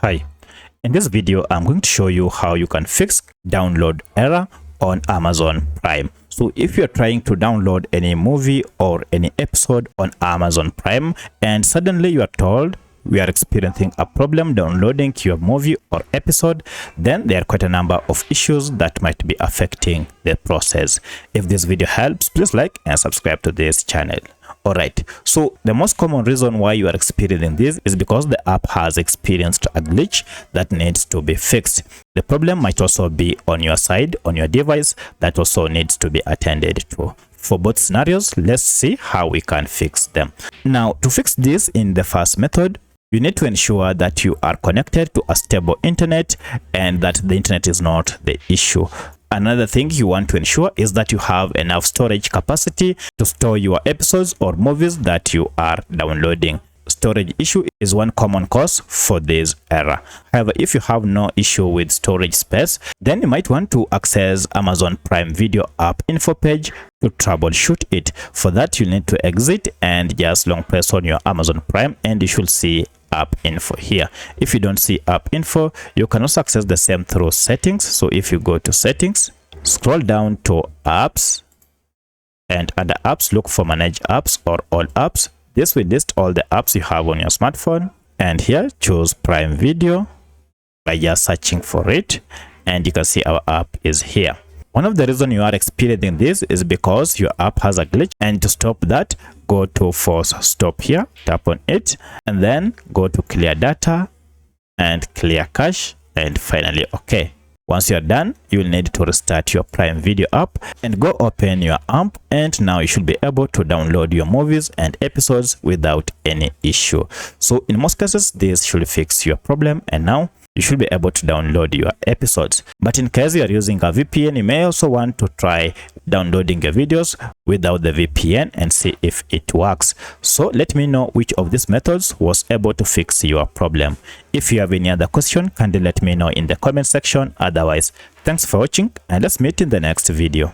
Hi, in this video I'm going to show you how you can fix download error on Amazon Prime. So if you're trying to download any movie or any episode on Amazon Prime and suddenly you are told we are experiencing a problem downloading your movie or episode, then there are quite a number of issues that might be affecting the process. If this video helps, please like and subscribe to this channel. Alright, so the most common reason why you are experiencing this is because the app has experienced a glitch that needs to be fixed. The problem might also be on your side, on your device, that also needs to be attended to. For both scenarios, let's see how we can fix them. Now, to fix this in the first method, you need to ensure that you are connected to a stable internet and that the internet is not the issue. Another thing you want to ensure is that you have enough storage capacity to store your episodes or movies that you are downloading. Storage issue is one common cause for this error. However, if you have no issue with storage space, then you might want to access Amazon Prime Video app info page to troubleshoot it. For that, you need to exit and just long press on your Amazon Prime and you should see app info here. If you don't see app info, you can also access the same through settings. So if you go to settings, scroll down to apps, and under apps look for manage apps or all apps. This will list all the apps you have on your smartphone, and here choose Prime Video by just searching for it, and you can see our app is here. One of the reasons you are experiencing this is because your app has a glitch, and to stop that, go to force stop here, tap on it, and then go to clear data and clear cache, and finally OK. Once you're done, you'll need to restart your Prime Video app and go open your app, and now you should be able to download your movies and episodes without any issue. So in most cases, this should fix your problem, and now you should be able to download your episodes. But in case you are using a VPN, you may also want to try downloading your videos without the VPN and see if it works. So let me know which of these methods was able to fix your problem. If you have any other question, kindly let me know in the comment section. Otherwise, thanks for watching and let's meet in the next video.